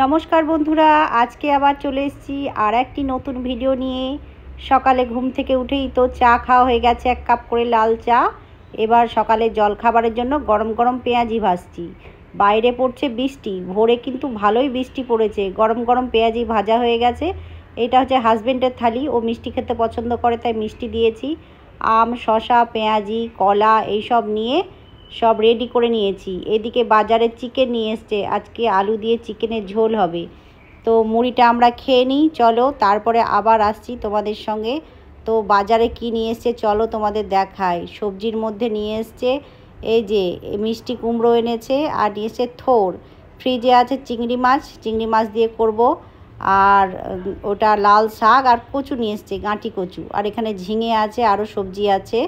নমস্কার বন্ধুরা, আজকে আবার চলে এসেছি আর একটি নতুন ভিডিও নিয়ে। সকালে ঘুম থেকে উঠেই তো চা খাওয়া হয়ে গেছে, 1 কাপ করে লাল চা। এবার সকালে জলখাবারের জন্য গরম গরম পেঁয়াজি ভাজছি। বাইরে পড়ছে বৃষ্টি, ভোরে কিন্তু ভালোই বৃষ্টি পড়েছে। গরম গরম পেঁয়াজি ভাজা হয়ে গেছে। এটা হচ্ছে হাজব্যান্ডের থালি, ও মিষ্টি খেতে পছন্দ করে তাই মিষ্টি দিয়েছি। আম, শসা, পেঁয়াজি, কলা এইসব নিয়ে সব রেডি করে নিয়েছি। এদিকে বাজারে চিকেন নিয়ে এসছে, আজকে আলু দিয়ে চিকেনের ঝোল হবে। তো মুড়িটা আমরা খেয়ে নিই, চলো, তারপরে আবার আসছি তোমাদের সঙ্গে। তো বাজারে কি নিয়ে এসছে চলো তোমাদের দেখাই। সবজির মধ্যে নিয়ে এসছে এই যে মিষ্টি কুমড়ো এনেছে, আর নিয়ে এসছে থোর। ফ্রিজে আছে চিংড়ি মাছ দিয়ে করব। আর ওটা লাল শাক আর কচু নিয়ে এসছে, গাঁটি কচু। আর এখানে ঝিঙে আছে, আরও সবজি আছে।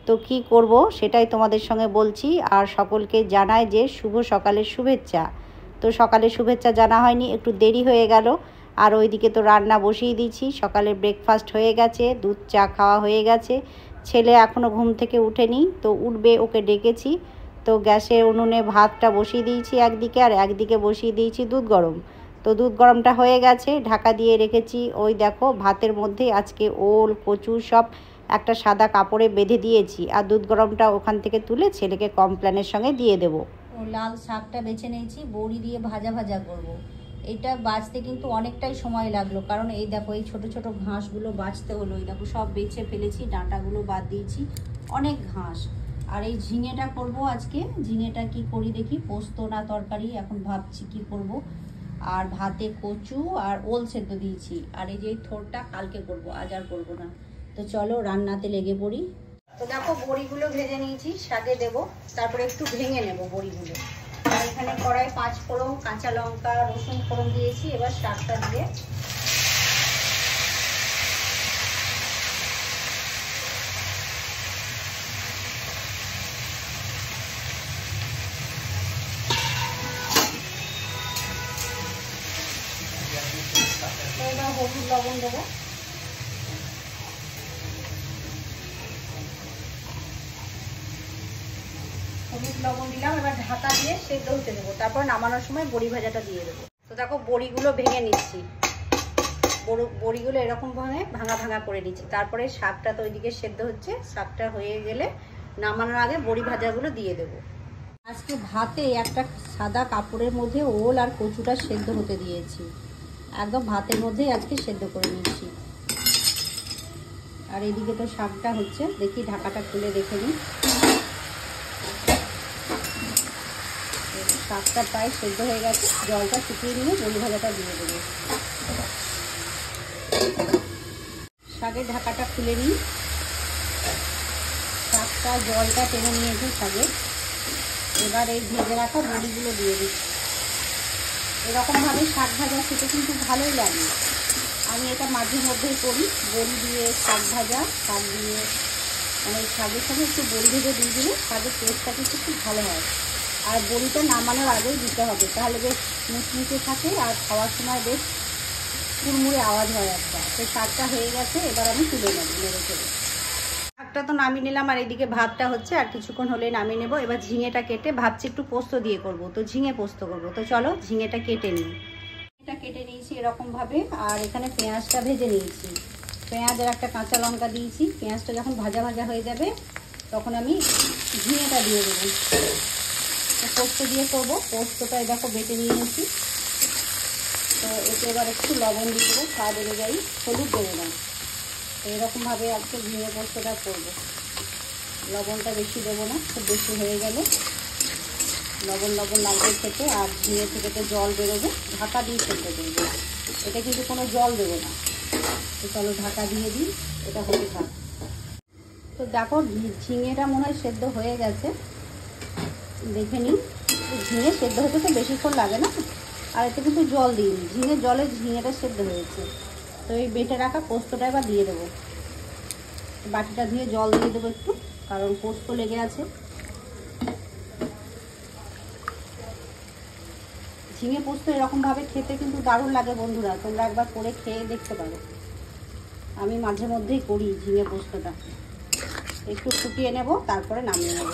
তো কি করব সেটাই তোমাদের সঙ্গে বলছি। আর সকলকে জানাই যে শুভ সকালের শুভেচ্ছা। তো সকালে শুভেচ্ছা জানা হয়নি, একটু দেরি হয়ে গেল। আর ওইদিকে তো রান্না বসিয়ে দিয়েছি, সকালে ব্রেকফাস্ট হয়ে গেছে, দুধ চা খাওয়া হয়ে গেছে। ছেলে এখনও ঘুম থেকে উঠেনি, তো উঠবে, ওকে ডেকেছি। তো গ্যাসে উনুনে ভাতটা বসিয়ে দিয়েছি একদিকে, আর একদিকে বসিয়ে দিয়েছি দুধ গরম। তো দুধ গরমটা হয়ে গেছে, ঢাকা দিয়ে রেখেছি। ওই দেখো ভাতের মধ্যে আজকে ওল, কচু সব একটা সাদা কাপড়ে বেঁধে দিয়েছি। আর দুধ গরমটা ওখান থেকে তুলে ছেলেকে কমপ্ল্যানের সঙ্গে দিয়ে দেবো। লাল শাকটা বেছে নিয়েছি, বড়ি দিয়ে ভাজা করব। এটা বাছতে কিন্তু অনেকটাই সময় লাগলো, কারণ এই দেখো এই ছোট ছোট ঘাসগুলো বাছতে হলো। এই দেখো সব বেছে ফেলেছি, ডাঁটাগুলো বাদ দিয়েছি, অনেক ঘাস। আর এই ঝিঙেটা করব আজকে। ঝিঙেটা কি করি দেখি, পোস্ত না তরকারি, এখন ভাবছি কি করব। আর ভাতে কচু আর ওল সেদ্ধ দিয়েছি। আর এই যে থোরটা কালকে করব, আজ আর করবো না। তো চলো রান্নাতে লেগে পড়ি। তো দেখো বড়িগুলো ভেজে নিয়েছি, শাকে দেবো। তারপরে একটু ভেঙে নেব বড়িগুলো। আর এখানে কড়াই 5 ফোড়ন, কাঁচা লঙ্কা, রসুন ফোড়ন দিয়েছি। এবার শাকটা দিয়ে হলুদ লবণ দেবো। হলুদ লবণ দিলাম, এবার ঢাকা দিয়ে সেদ্ধ হতে দেবো। তারপর নামানোর সময় বড়ি ভাজাটা দিয়ে দেবো। তো দেখো বড়িগুলো ভেঙে নিচ্ছি, বড়িগুলো এরকমভাবে ভাঙা করে নিচ্ছি। তারপরে শাকটা তো ওইদিকে সেদ্ধ হচ্ছে, শাকটা হয়ে গেলে নামানোর আগে বড়ি ভাজাগুলো দিয়ে দেবো। আজকে ভাতে একটা সাদা কাপড়ের মধ্যে ওল আর কচুটা সেদ্ধ হতে দিয়েছি, একদম ভাতের মধ্যেই আজকে সেদ্ধ করে নিচ্ছি। আর এদিকে তো শাকটা হচ্ছে, দেখি ঢাকাটা খুলে দেখে নিই। শাকটা প্রায় সেদ্ধ হয়ে গেছে, জলটা শুকিয়ে নিয়ে বড়ি ভাজাটা দিয়ে দেবো। শাকের ঢাকাটা খুলে নিই। শাকটা জলটা টেনে নিয়েছি শাকের। এবার এই ভেজে রাখা বড়িগুলো দিয়ে দিই। এরকমভাবে শাক ভাজা খেতে কিন্তু ভালোই লাগে। আমি এটা মাঝে মধ্যেই করি, বড়ি দিয়ে শাক ভাজা। শাক দিয়ে মানে শাকের সঙ্গে একটু বড়ি ভেজে দিয়ে দিলে শাকের টেস্টটা কিন্তু খুব ভালো হয়। আর বড়িটা নামানোর আগেই দিতে হবে, তাহলে বেশ মুচমুচে থাকে আর খাওয়ার সময় বেশ কুড়মুড়ে আওয়াজ হয় একটা। তো শাকটা হয়ে গেছে, এবার আমি তুলে নেব নেড়ে চেড়ে। শাকটা তো নামিয়ে নিলাম, আর এদিকে ভাতটা হচ্ছে, আর কিছুক্ষণ হলে নামিয়ে নেব। এবার ঝিঙেটা কেটে ভাবছি একটু পোস্ত দিয়ে করব, তো ঝিঙে পোস্ত করব। তো চলো ঝিঙেটা কেটে নিই। এটা কেটে নিয়েছি এরকমভাবে, আর এখানে পেঁয়াজটা ভেজে নিয়েছি। পেঁয়াজের একটা কাঁচা লঙ্কা দিয়েছি। পেঁয়াজটা যখন ভাজা হয়ে যাবে তখন আমি ঝিঙেটা দিয়ে দেবো। পোস্ত দিয়ে করবো। পোস্তটা দেখো বেটে নিয়েছি। তো এতে এবার একটু লবণ দিয়ে দেবো, স্বাদ অনুযায়ী, হলুদ দেবো না। তো এরকমভাবে আজকে ঝিঙে পোস্তটা করবো। লবণটা বেশি দেবো না, খুব বেশি হয়ে গেলে লবণ লাগবে খেতে। আর ঝিঙে থেকে তো জল বেরোবে, ঢাকা দিয়ে সেদ্ধ দেবো। এটা কিন্তু কোনো জল দেবো না। তো চলো ঢাকা দিয়ে দিই, এটা হতে থাক। তো দেখো ঝিঙেটা মনে হয় সেদ্ধ হয়ে গেছে, দেখে নিই। ঝিঙে সেদ্ধ হতে তো বেশিক্ষণ লাগে না, আর এতে কিন্তু জল দিইনি। ঝিঙেটা সেদ্ধ হয়েছে। তো এই বেটে রাখা পোস্তটা এবার দিয়ে দেবো। বাটিটা ধুয়ে জল দিয়ে দেবো একটু, কারণ পোস্ত লেগে আছে। ঝিঙে পোস্ত এরকমভাবে খেতে কিন্তু দারুণ লাগে বন্ধুরা, তোমরা একবার করে খেয়ে দেখতে পারো। আমি মাঝে মধ্যেই করি ঝিঙে পোস্তটা। একটু ফুটিয়ে নেব, তারপরে নামিয়ে নেব।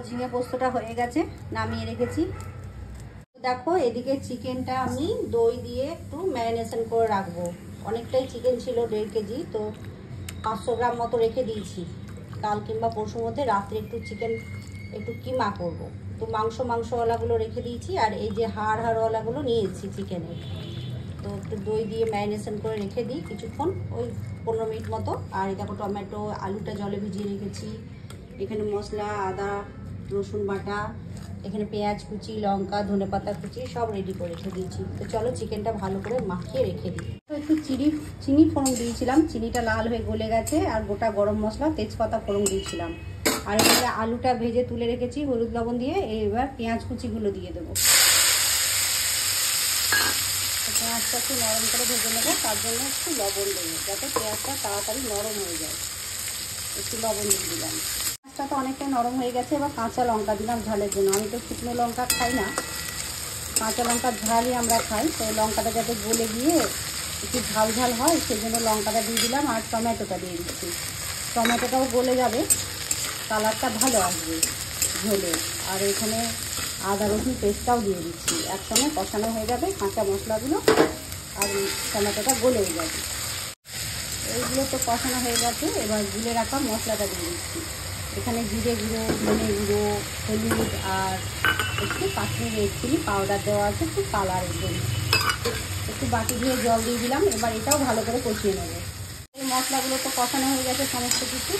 ঝিঙে পোস্তটা হয়ে গেছে, নামিয়ে রেখেছি। দেখো এদিকে চিকেনটা আমি দই দিয়ে একটু ম্যারিনেশন করে রাখবো। অনেকটাই চিকেন ছিল, 1.5 কেজি, তো 500 গ্রাম মতো রেখে দিয়েছি। কাল কিংবা পরশুর মধ্যে রাত্রে একটু চিকেন একটু কিমা করব। তো মাংসওয়ালাগুলো রেখে দিয়েছি, আর এই যে হাড়ওয়ালাগুলো নিয়েছি চিকেনের। তো একটু দই দিয়ে ম্যারিনেশন করে রেখে দিই কিছুক্ষণ, ওই 15 মিনিট মতো। আর এই দেখো টমেটো আলুটা জলে ভিজিয়ে রেখেছি। এখানে মশলা, আদা রসুন বাটা, এখানে পেঁয়াজ কুচি, লঙ্কা, ধনেপাতা কুচি সব রেডি করে রেখে দিয়েছি। তো চলো চিকেনটা ভালো করে মাখিয়ে রেখে দিই। তো একটু চিনি ফোড়ন দিয়েছিলাম, চিনিটা লাল হয়ে গলে গেছে। আর গোটা গরম মশলা, তেজপাতা ফোড়ন দিয়েছিলাম। আর এবারে আলুটা ভেজে তুলে রেখেছি হলুদ লবণ দিয়ে। এবার পেঁয়াজ কুচিগুলো দিয়ে দেবো। পেঁয়াজটা একটু নরম করে ভেজে নেবো, তার জন্য একটু লবণ দেবো যাতে পেঁয়াজটা তাড়াতাড়ি নরম হয়ে যায়। একটু লবণ দিয়ে দিলাম। পেঁয়াজটা তো অনেকটাই নরম হয়ে গেছে। এবার কাঁচা লঙ্কা দিলাম ঝালের জন্য। আমি তো শুকনো লঙ্কা খাই না, কাঁচা লঙ্কার ঝালই আমরা খাই। তো লঙ্কাটা যাতে গলে গিয়ে একটু ঝাল ঝাল হয় সেজন্য লঙ্কাটা দিয়ে দিলাম। আর টমেটোটা দিয়ে দিচ্ছি। টমেটোটাও গলে যাবে, কালারটা ভালো আসবে ঝোলে। আর এখানে আদা রসুন পেস্টটাও দিয়ে দিচ্ছি। একসঙ্গে কষানো হয়ে যাবে কাঁচা মশলাগুলো, আর টমেটোটা গলেও যাবে। এইগুলো তো কষানো হয়ে গেছে। এবার গুলে রাখা মশলাটা দিয়ে দিচ্ছি। এখানে জিরে গুঁড়ো, ধনে গুঁড়ো, হলুদ আর একটু কাশ্মীরি রেড চিলি পাউডার দেওয়া আছে একটু কালারের জন্য। একটু বাটি ধুয়ে জল দিয়ে দিলাম। এবার এটাও ভালো করে কষিয়ে নেব। এই মশলাগুলো তো কষানো হয়ে গেছে সমস্ত কিছু।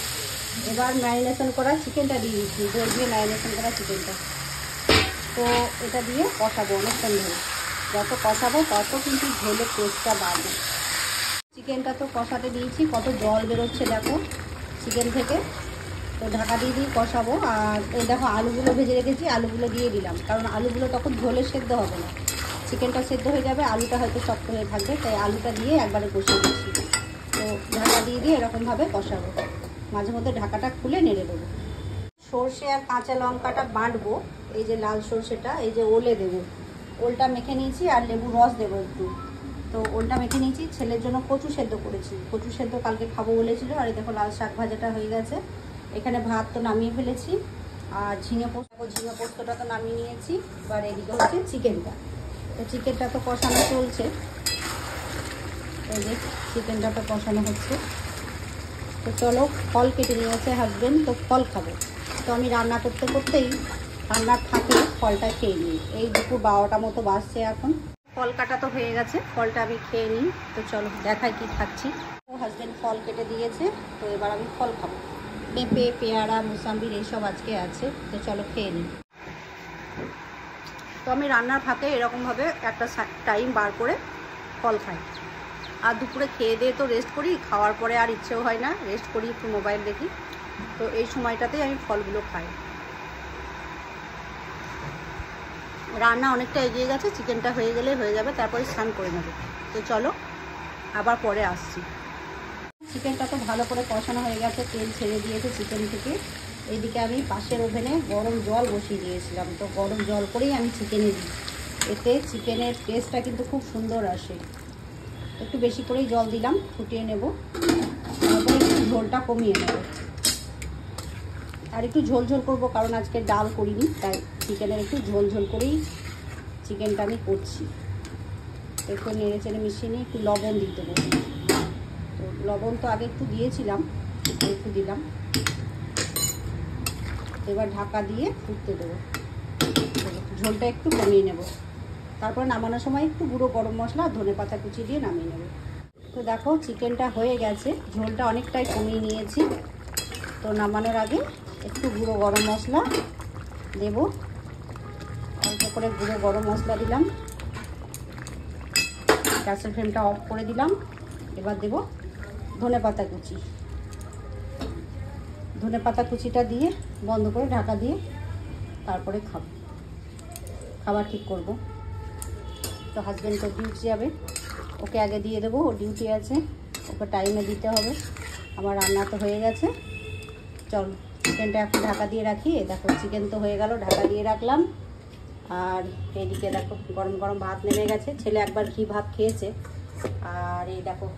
এবার ম্যারিনেশন করা চিকেনটা দিয়ে দিচ্ছি, জল দিয়ে ম্যারিনেশন করা চিকেনটা। তো এটা দিয়ে কষাবো অনেকক্ষণ ধরে। যত কষাবো তত কিন্তু ঝোলের টেস্টটা বাড়বে। চিকেনটা তো কষাতে দিয়েছি, কত জল বেরোচ্ছে দেখো চিকেন থেকে। তো ঢাকা দিয়ে কষাবো। আর এই দেখো আলুগুলো ভেজে রেখেছি, আলুগুলো দিয়ে দিলাম। কারণ আলুগুলো তখন ঝোলে সেদ্ধ হবে না, চিকেনটা সেদ্ধ হয়ে যাবে, আলুটা হয়তো শক্ত হয়ে থাকবে। তাই আলুটা দিয়ে একবারে কষিয়ে দিচ্ছি। তো ঢাকা দিয়ে এরকমভাবে কষাবো। মাঝে মধ্যে ঢাকাটা খুলে নেড়ে দেবো। সর্ষে আর কাঁচা লঙ্কাটা বাটবো। এই যে লাল সর্ষেটা, এই যে ওলে দেবো। ওলটা মেখে নিয়েছি, আর লেবু রস দেবো একটু। তো ওলটা মেখে নিয়েছি। ছেলের জন্য কচু সেদ্ধ করেছি, কচু সেদ্ধ কালকে খাবো বলেছিল। আর এই দেখো লাল শাক ভাজাটা হয়ে গেছে। এখানে ভাত তো নামিয়ে ফেলেছি। আর ঝিঙে পোস্তটা তো নামিয়ে নিয়েছি। এবার এদিকে হচ্ছে চিকেনটা। তো চিকেনটা তো কষানো চলছে। এই যে চিকেনটা তো কষানো হচ্ছে। তো চলো, ফল কেটে নিয়েছে হাজবেন্ড, তো ফল খাবো। তো আমি রান্না করতে করতেই রান্নার ফাঁকে ফলটা খেয়ে নিই। এই দুপুর 12টা মতো বাজছে এখন। ফল কাটা তো হয়ে গেছে, ফলটা আমি খেয়ে নিই। তো চলো দেখাই কি খাচ্ছি। তো হাজবেন্ড ফল কেটে দিয়েছে, তো এবার আমি ফল খাবো। পেঁপে, পেয়ারা, মুসাম্বির এইসব আজকে আছে। তো চলো খেয়ে নিই। তো আমি রান্নার ফাঁকে এরকমভাবে একটা টাইম বার করে ফল খাই। আর দুপুরে খেয়ে দিয়ে তো রেস্ট করি, খাওয়ার পরে আর ইচ্ছেও হয় না, রেস্ট করি, একটু মোবাইল দেখি। তো এই সময়টাতেই আমি ফলগুলো খাই। রান্না অনেকটা এগিয়ে গেছে, চিকেনটা হয়ে গেলে হয়ে যাবে, তারপরে স্নান করে নেব। তো চলো আবার পরে আসছি। চিকেনটা তো ভালো করে কষানো হয়ে গেছে, তেল ছেড়ে দিয়েছে চিকেন থেকে। এইদিকে আমি পাশের ওভেনে গরম জল বসিয়ে দিয়েছিলাম। তো গরম জল করেই আমি চিকেনে দিই, এতে চিকেনের টেস্টটা কিন্তু খুব সুন্দর আসে। একটু বেশি করেই জল দিলাম, ফুটিয়ে নেব। তারপরে একটু ঝোলটা কমিয়ে নেব। আর একটু ঝোল ঝোল করবো, কারণ আজকে ডাল করিনি, তাই চিকেনের একটু ঝোল ঝোল করেই চিকেনটা আমি করছি। একটু নেড়ে চেড়ে মিশিয়ে নিয়ে একটু লবণ দিতে দেবো। তো লবণ তো আগে একটু দিয়েছিলাম, একটু দিলাম। এবার ঢাকা দিয়ে ফুটতে দেবো। ঝোলটা একটু কমিয়ে নেব। তারপর নামানোর সময় একটু গুঁড়ো গরম মশলা আর ধনেপাতা কুচি দিয়ে নামিয়ে নেব। তো দেখো চিকেনটা হয়ে গেছে, ঝোলটা অনেকটাই কমিয়ে নিয়েছি। তো নামানোর আগে একটু গুঁড়ো গরম মশলা দেব। অল্প করে গুঁড়ো গরম মশলা দিলাম। গ্যাসের ফ্লেমটা অফ করে দিলাম। এবার দেব ধনেপাতা কুচি। ধনেপাতা কুচিটা দিয়ে বন্ধ করে ঢাকা দিয়ে তারপরে খাবার ঠিক করব। তো হাজব্যান্ড তো ডিউটি যাবে, ওকে আগে দিয়ে দেবো, ও ডিউটি আছে, ওকে টাইমে দিতে হবে। আমার রান্না তো হয়ে গেছে। চল চিকেনটা একটু ঢাকা দিয়ে রাখি। দেখো চিকেন তো হয়ে গেল, ঢাকা দিয়ে রাখলাম। আর এইদিকে দেখো গরম গরম ভাত নেমে গেছে। ছেলে একবার ঘি ভাত খেয়েছে। আর এই দেখো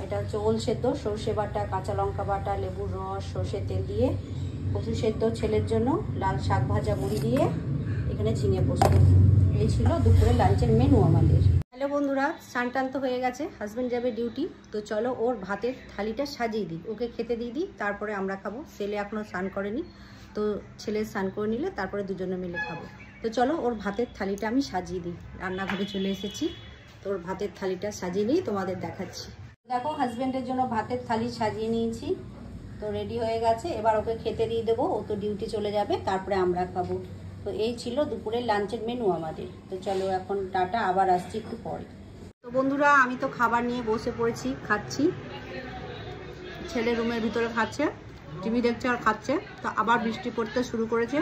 এটা হচ্ছে ওল সেদ্ধ, সর্ষে বাটা, কাঁচা লঙ্কা বাটা, লেবুর রস, সর্ষের তেল দিয়ে কচু সেদ্ধ ছেলের জন্য, লাল শাক ভাজা বড়ি দিয়ে, এখানে ঝিঙে পোস্ত। এই ছিল দুপুরে লাঞ্চের মেনু আমাদের। হ্যালো বন্ধুরা, স্নান টান তো হয়ে গেছে, হাজব্যান্ড যাবে ডিউটি, তো চলো ওর ভাতের থালিটা সাজিয়ে দিই, ওকে খেতে দিয়ে দিই, তারপরে আমরা খাবো। ছেলে এখনও স্নান করেনি, তো ছেলে স্নান করে নিলে তারপরে দুজনে মিলে খাবো। তো চলো ওর ভাতের থালিটা আমি সাজিয়ে দিই। রান্নাঘরে চলে এসেছি, তো ওর ভাতের থালিটা সাজিয়ে নিই, তোমাদের দেখাচ্ছি। দেখো হাজব্যান্ডের জন্য ভাতের থালি সাজিয়ে নিয়েছি, তো রেডি হয়ে গেছে। এবার ওকে খেতে দিয়ে দেবো, ও তো ডিউটি চলে যাবে, তারপরে আমরা খাবো। তো এই ছিল দুপুরের লাঞ্চের মেনু আমাদের। তো চলো এখন টাটা, আবার আসছি একটু পরে। তো বন্ধুরা, আমি তো খাবার নিয়ে বসে পড়েছি, খাচ্ছি। ছেলে রুমের ভিতরে খাচ্ছে, টিভি দেখছে আর খাচ্ছে। তো আবার বৃষ্টি পড়তে শুরু করেছে।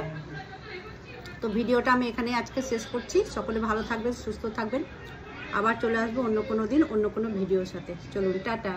তো ভিডিওটা আমি এখানে আজকে শেষ করছি। সকলে ভালো থাকবেন, সুস্থ থাকবেন। আবার চলে আসবো অন্য কোনো দিন অন্য কোনো ভিডিওর সাথে। চলুন টাটা।